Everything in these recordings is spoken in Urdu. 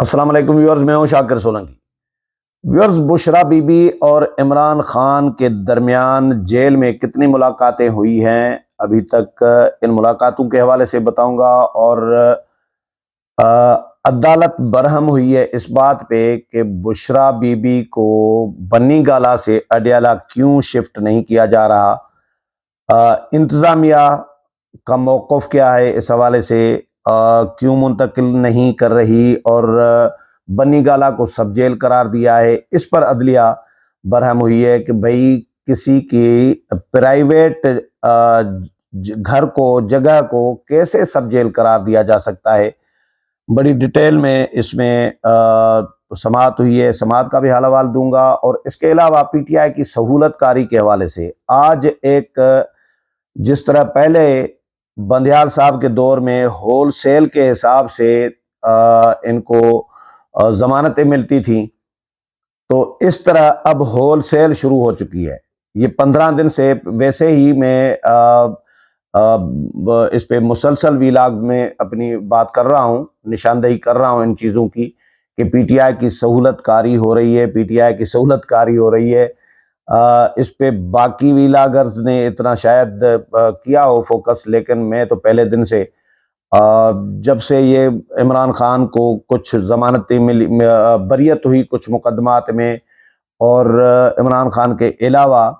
السلام علیکم ویورز، میں ہوں شاکر سولنگی۔ ویورز، بشریٰ بی بی اور عمران خان کے درمیان جیل میں کتنی ملاقاتیں ہوئی ہیں ابھی تک، ان ملاقاتوں کے حوالے سے بتاؤں گا، اور عدالت برہم ہوئی ہے اس بات پہ کہ بشریٰ بی بی کو بنی گالہ سے اڈیالہ کیوں شفٹ نہیں کیا جا رہا، انتظامیہ کا موقف کیا ہے اس حوالے سے، کیوں منتقل نہیں کر رہی اور بنی گالہ کو سب جیل قرار دیا ہے۔ اس پر عدلیہ برہم ہوئی ہے کہ بھئی کسی کی پرائیویٹ گھر کو، جگہ کو کیسے سب جیل قرار دیا جا سکتا ہے۔ بڑی ڈیٹیل میں اس میں سماعت ہوئی ہے، سماعت کا بھی حال حوال دوں گا، اور اس کے علاوہ پی ٹی آئی کی سہولت کاری کے حوالے سے آج ایک، جس طرح پہلے بندیال صاحب کے دور میں ہول سیل کے حساب سے ان کو ضمانتیں ملتی تھیں، تو اس طرح اب ہول سیل شروع ہو چکی ہے۔ یہ 15 دن سے ویسے ہی میں اس پہ مسلسل ویلاگ میں اپنی بات کر رہا ہوں، نشاندہی کر رہا ہوں ان چیزوں کی کہ پی ٹی آئی کی سہولت کاری ہو رہی ہے، پی ٹی آئی کی سہولت کاری ہو رہی ہے۔ اس پہ باقی ویلاگرز نے اتنا شاید کیا ہو فوکس، لیکن میں تو پہلے دن سے جب سے یہ عمران خان کو کچھ ضمانتیں ملی، بریت ہوئی کچھ مقدمات میں، اور عمران خان کے علاوہ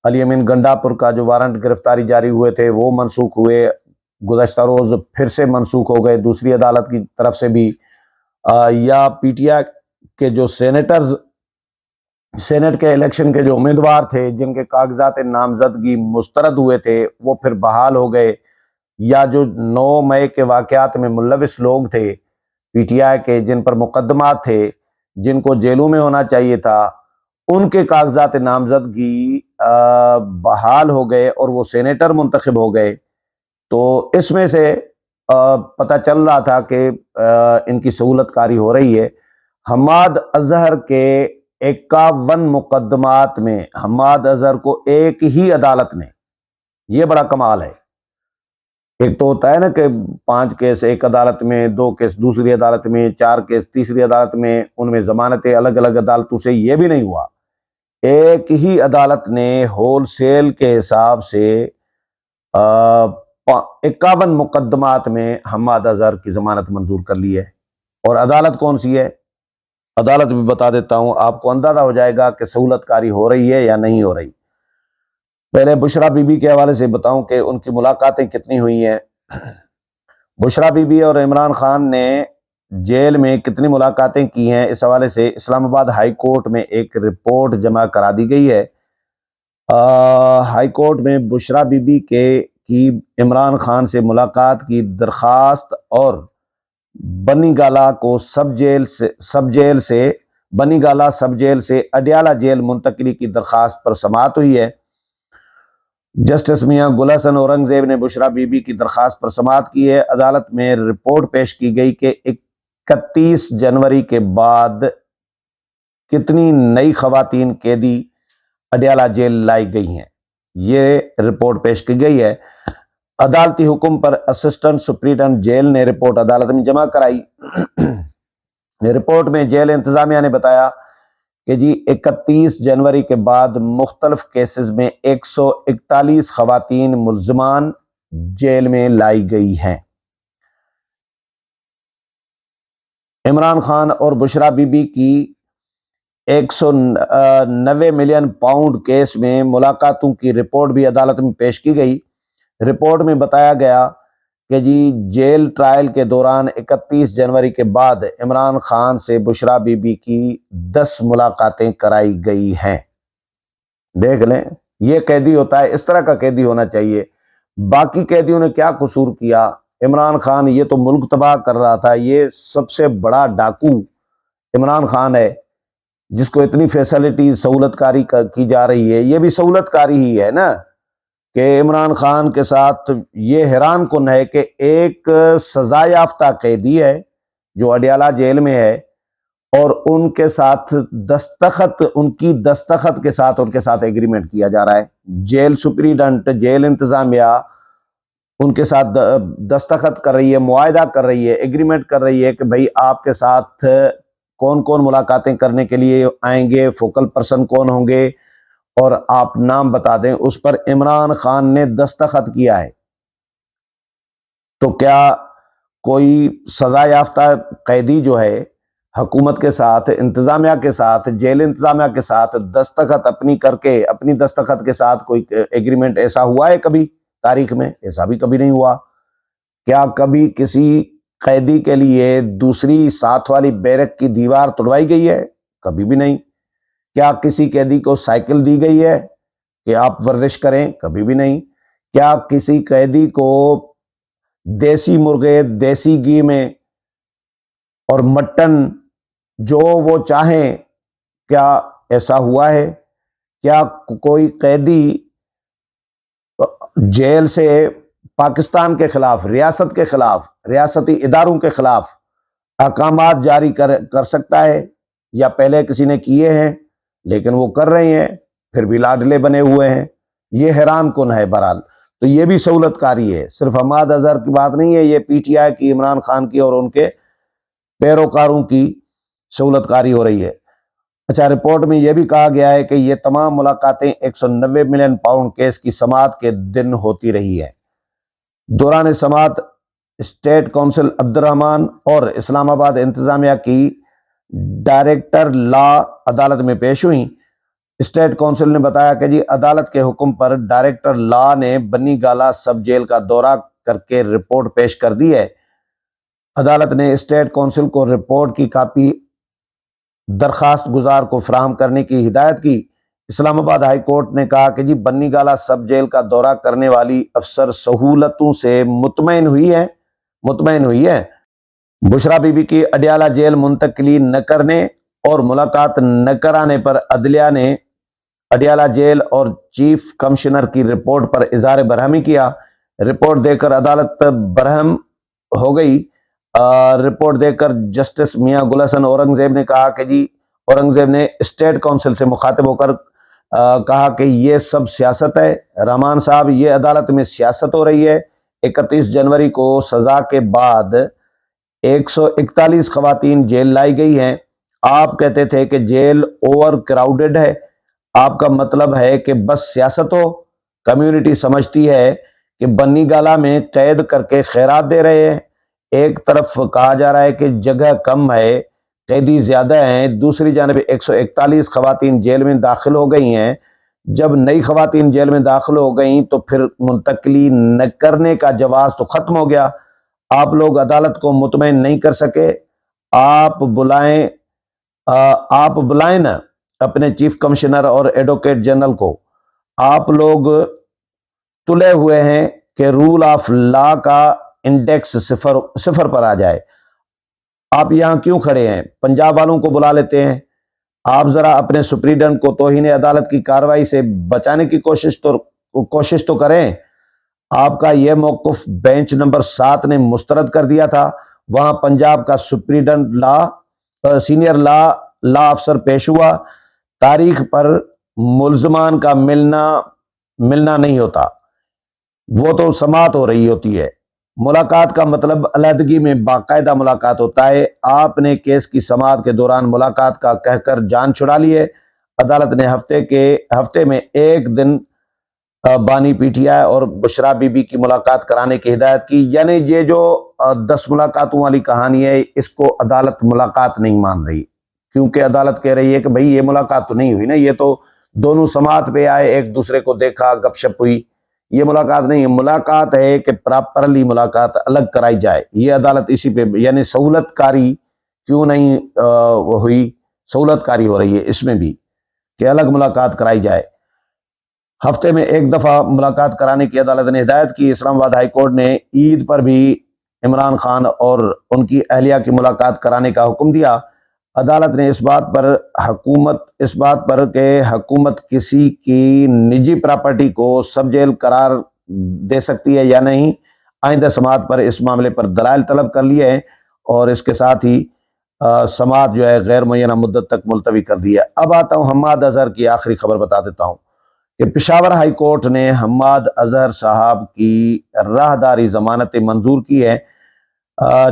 علی امین گنڈاپور کا جو وارنٹ گرفتاری جاری ہوئے تھے وہ منسوخ ہوئے، گزشتہ روز پھر سے منسوخ ہو گئے دوسری عدالت کی طرف سے بھی، یا پی ٹی آئی کے جو سینیٹرز، سینٹ کے الیکشن کے جو امیدوار تھے جن کے کاغذات نامزدگی مسترد ہوئے تھے وہ پھر بحال ہو گئے، یا جو 9 مئی کے واقعات میں ملوث لوگ تھے پی ٹی آئی کے، جن پر مقدمات تھے، جن کو جیلوں میں ہونا چاہیے تھا، ان کے کاغذات نامزدگی بحال ہو گئے اور وہ سینیٹر منتخب ہو گئے۔ تو اس میں سے پتہ چل رہا تھا کہ ان کی سہولت کاری ہو رہی ہے۔ حماد اظہر کے 51 مقدمات میں حماد اظہر کو ایک ہی عدالت نے، یہ بڑا کمال ہے، ایک تو ہوتا ہے نا کہ 5 کیس ایک عدالت میں، 2 کیس دوسری عدالت میں، 4 کیس تیسری عدالت میں، ان میں ضمانتیں الگ الگ عدالتوں سے، یہ بھی نہیں ہوا، ایک ہی عدالت نے ہول سیل کے حساب سے 51 مقدمات میں حماد اظہر کی ضمانت منظور کر لی ہے۔ اور عدالت کون سی ہے؟ عدالت بھی بتا دیتا ہوں، آپ کو اندازہ ہو جائے گا کہ سہولت کاری ہو رہی ہے یا نہیں ہو رہی۔ پہلے بشریٰ بی بی کے حوالے سے بتاؤں کہ ان کی ملاقاتیں کتنی ہوئی ہیں۔ بشریٰ بی بی اور عمران خان نے جیل میں کتنی ملاقاتیں کی ہیں، اس حوالے سے اسلام آباد ہائی کورٹ میں ایک رپورٹ جمع کرا دی گئی ہے۔ ہائی کورٹ میں بشریٰ بی بی کی عمران خان سے ملاقات کی درخواست اور بنی گالہ کو سب جیل سے بنی گالہ سب جیل سے اڈیالہ جیل منتقلی کی درخواست پر سماعت ہوئی ہے۔ جسٹس میاں گل حسن اورنگزیب نے بشریٰ بی بی کی درخواست پر سماعت کی ہے۔ عدالت میں رپورٹ پیش کی گئی کہ 31 جنوری کے بعد کتنی نئی خواتین قیدی اڈیالہ جیل لائی گئی ہیں، یہ رپورٹ پیش کی گئی ہے۔ عدالتی حکم پر اسسٹنٹ سپرنٹینڈنٹ جیل نے رپورٹ عدالت میں جمع کرائی۔ رپورٹ میں جیل انتظامیہ نے بتایا کہ جی 31 جنوری کے بعد مختلف کیسز میں 141 خواتین ملزمان جیل میں لائی گئی ہیں۔ عمران خان اور بشریٰ بی بی کی 190 ملین پاؤنڈ کیس میں ملاقاتوں کی رپورٹ بھی عدالت میں پیش کی گئی۔ رپورٹ میں بتایا گیا کہ جی جیل ٹرائل کے دوران 31 جنوری کے بعد عمران خان سے بشریٰ بی بی کی 10 ملاقاتیں کرائی گئی ہیں۔ دیکھ لیں، یہ قیدی ہوتا ہے، اس طرح کا قیدی ہونا چاہیے۔ باقی قیدیوں نے کیا قصور کیا؟ عمران خان یہ تو ملک تباہ کر رہا تھا، یہ سب سے بڑا ڈاکو عمران خان ہے جس کو اتنی فیسلٹیز سہولت کاری کی جا رہی ہے، یہ بھی سہولت کاری ہی ہے نا، کہ عمران خان کے ساتھ یہ حیران کن ہے کہ ایک سزا یافتہ قیدی ہے جو اڈیالہ جیل میں ہے، اور ان کے ساتھ ان کی دستخط کے ساتھ ان کے ساتھ ایگریمنٹ کیا جا رہا ہے۔ جیل سپرنٹینڈنٹ، جیل انتظامیہ ان کے ساتھ دستخط کر رہی ہے، معاہدہ کر رہی ہے، ایگریمنٹ کر رہی ہے کہ بھائی آپ کے ساتھ کون کون ملاقاتیں کرنے کے لیے آئیں گے، فوکل پرسن کون ہوں گے، اور آپ نام بتا دیں، اس پر عمران خان نے دستخط کیا ہے، تو کیا کوئی سزا یافتہ قیدی جو ہے حکومت کے ساتھ، انتظامیہ کے ساتھ، جیل انتظامیہ کے ساتھ دستخط اپنی کر کے، اپنی دستخط کے ساتھ کوئی ایگریمنٹ ایسا ہوا ہے کبھی تاریخ میں؟ ایسا بھی کبھی نہیں ہوا۔ کیا کبھی کسی قیدی کے لیے دوسری ساتھ والی بیرک کی دیوار توڑوائی گئی ہے؟ کبھی بھی نہیں۔ کیا کسی قیدی کو سائیکل دی گئی ہے کہ آپ ورزش کریں؟ کبھی بھی نہیں۔ کیا کسی قیدی کو دیسی مرغے، دیسی گھی میں اور مٹن جو وہ چاہیں، کیا ایسا ہوا ہے؟ کیا کوئی قیدی جیل سے پاکستان کے خلاف، ریاست کے خلاف، ریاستی اداروں کے خلاف احکامات جاری کر سکتا ہے؟ یا پہلے کسی نے کیے ہیں لیکن وہ کر رہے ہیں، پھر بھی لاڈلے بنے ہوئے ہیں؟ یہ حیران کن ہے۔ بہرحال تو یہ بھی سہولت کاری ہے، صرف حماد اظہر کی بات نہیں ہے، یہ پی ٹی آئی کی، عمران خان کی اور ان کے پیروکاروں کی سہولت کاری ہو رہی ہے۔ اچھا، رپورٹ میں یہ بھی کہا گیا ہے کہ یہ تمام ملاقاتیں 190 ملین پاؤنڈ کیس کی سماعت کے دن ہوتی رہی ہے۔ دوران سماعت اسٹیٹ کونسل عبد الرحمان اور اسلام آباد انتظامیہ کی ڈائریکٹر لا عدالت میں پیش ہوئیں۔ اسٹیٹ کونسل نے بتایا کہ عدالت کے حکم پر ڈائریکٹر لا نے بنی گالہ سب جیل کا دورہ کر کے رپورٹ پیش کر دی ہے۔ عدالت نے اسٹیٹ کونسل کو رپورٹ کی کاپی درخواست گزار کو فراہم کرنے کی ہدایت کی۔ اسلام آباد ہائی کورٹ نے کہا کہ بنی گالہ سب جیل کا دورہ کرنے والی افسر سہولتوں سے مطمئن ہوئی ہے۔ بشرا بی بی کی اڈیالہ جیل منتقلی نہ کرنے اور ملاقات نہ کرانے پر عدلیہ نے اڈیالہ جیل اور چیف کمشنر کی رپورٹ پر اظہار برہمی کیا۔ رپورٹ دے کر عدالت برہم ہو گئی۔ رپورٹ دے کر جسٹس میاں گل حسن اورنگزیب نے کہا کہ اورنگزیب نے اسٹیٹ کونسل سے مخاطب ہو کر کہا کہ یہ سب سیاست ہے۔ رحمان صاحب، یہ عدالت میں سیاست ہو رہی ہے۔ 31 جنوری کو سزا کے بعد 141 خواتین جیل لائی گئی ہیں۔ آپ کہتے تھے کہ جیل اوور کراؤڈڈ ہے، آپ کا مطلب ہے کہ بس سیاست ہو۔ کمیونٹی سمجھتی ہے کہ بنی گالہ میں قید کر کے خیرات دے رہے ہیں۔ ایک طرف کہا جا رہا ہے کہ جگہ کم ہے، قیدی زیادہ ہیں، دوسری جانب 141 خواتین جیل میں داخل ہو گئی ہیں۔ جب نئی خواتین جیل میں داخل ہو گئیں تو پھر منتقلی نہ کرنے کا جواز تو ختم ہو گیا۔ آپ لوگ عدالت کو مطمئن نہیں کر سکے۔ آپ بلائیں نا اپنے چیف کمشنر اور ایڈوکیٹ جنرل کو۔ آپ لوگ تلے ہوئے ہیں کہ رول آف لا کا انڈیکس صفر پر آ جائے۔ آپ یہاں کیوں کھڑے ہیں؟ پنجاب والوں کو بلا لیتے ہیں۔ آپ ذرا اپنے سپریڈنٹ کو توہین عدالت کی کارروائی سے بچانے کی کوشش تو کریں۔ آپ کا یہ موقف بینچ نمبر 7 نے مسترد کر دیا تھا۔ وہاں پنجاب کا سپریڈنٹ سینئر لا افسر پیش ہوا۔ تاریخ پر ملزمان کا ملنا نہیں ہوتا، وہ تو سماعت ہو رہی ہوتی ہے۔ ملاقات کا مطلب علیحدگی میں باقاعدہ ملاقات ہوتا ہے۔ آپ نے کیس کی سماعت کے دوران ملاقات کا کہہ کر جان چھڑا لی ہے۔ عدالت نے ہفتے میں ایک دن بانی پی ٹی آئی اور بشرا بی بی کی ملاقات کرانے کی ہدایت کی۔ یعنی یہ جو 10 ملاقاتوں والی کہانی ہے، اس کو عدالت ملاقات نہیں مان رہی، کیونکہ عدالت کہہ رہی ہے کہ بھئی یہ ملاقات تو نہیں ہوئی نا، یہ تو دونوں سماعت پہ آئے، ایک دوسرے کو دیکھا، گپ شپ ہوئی، یہ ملاقات نہیں ہے۔ ملاقات ہے کہ پراپرلی ملاقات الگ کرائی جائے۔ یہ عدالت اسی پہ، یعنی سہولت کاری کیوں نہیں ہوئی؟ سہولت کاری ہو رہی ہے اس میں بھی کہ الگ ملاقات کرائی جائے۔ ہفتے میں ایک دفعہ ملاقات کرانے کی عدالت نے ہدایت کی۔ اسلام آباد ہائی کورٹ نے عید پر بھی عمران خان اور ان کی اہلیہ کی ملاقات کرانے کا حکم دیا۔ عدالت نے اس بات پر کہ حکومت کسی کی نجی پراپرٹی کو سب جیل قرار دے سکتی ہے یا نہیں، آئندہ سماعت پر اس معاملے پر دلائل طلب کر لیے ہیں، اور اس کے ساتھ ہی سماعت جو ہے غیر معینہ مدت تک ملتوی کر دی ہے۔ اب آتا ہوں حماد اظہر کی آخری خبر بتا دیتا ہوں کہ پشاور ہائی کورٹ نے حماد اظہر صاحب کی راہداری ضمانت منظور کی ہے۔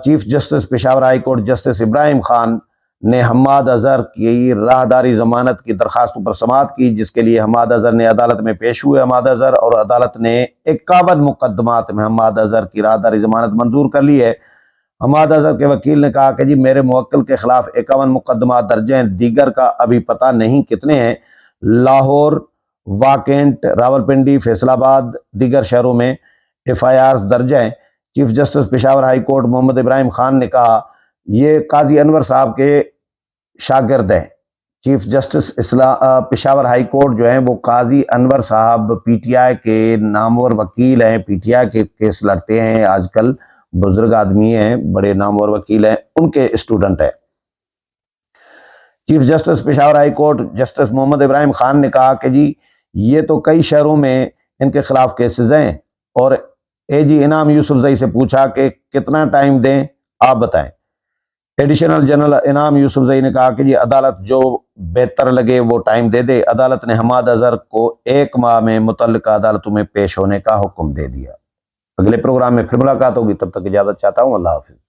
Chief justice Peshawar high court justice Ibrahim Khan نے حماد اظہر کی راہداری ضمانت کی درخواست پر سماعت کی، جس کے لیے حماد اظہر نے عدالت میں پیش ہوئے۔ حماد اظہر اور عدالت نے 51 مقدمات میں حماد اظہر کی راہداری ضمانت منظور کر لی ہے۔ حماد اظہر کے وکیل نے کہا کہ جی میرے موکل کے خلاف 51 مقدمات درج ہیں، دیگر کا ابھی پتہ نہیں کتنے ہیں۔ لاہور، واکینٹ، راولپنڈی، فیصل آباد، دیگر شہروں میں FIRs درج ہیں۔ Chief justice Peshawar high court Muhammad Ibrahim Khan نے کہا یہ قاضی انور صاحب کے شاگرد ہیں۔ Chief justice Peshawar high court جو ہیں وہ قاضی انور صاحب PTI کے نامور وکیل ہیں، PTI کے کیس لڑتے ہیں، آج کل بزرگ آدمی ہیں، بڑے نامور وکیل ہیں، ان کے اسٹوڈنٹ ہیں۔ Chief justice Peshawar high court justice Muhammad Ibrahim Khan نے کہا کہ جی یہ تو کئی شہروں میں ان کے خلاف کیسز ہیں، اور AG انعام یوسف زئی سے پوچھا کہ کتنا ٹائم دیں، آپ بتائیں۔ ایڈیشنل جنرل انعام یوسف زئی نے کہا کہ جی عدالت جو بہتر لگے وہ ٹائم دے دے۔ عدالت نے حماد اظہر کو 1 ماہ میں متعلقہ عدالتوں میں پیش ہونے کا حکم دے دیا۔ اگلے پروگرام میں پھر ملاقات ہوگی، تب تک اجازت چاہتا ہوں، اللہ حافظ۔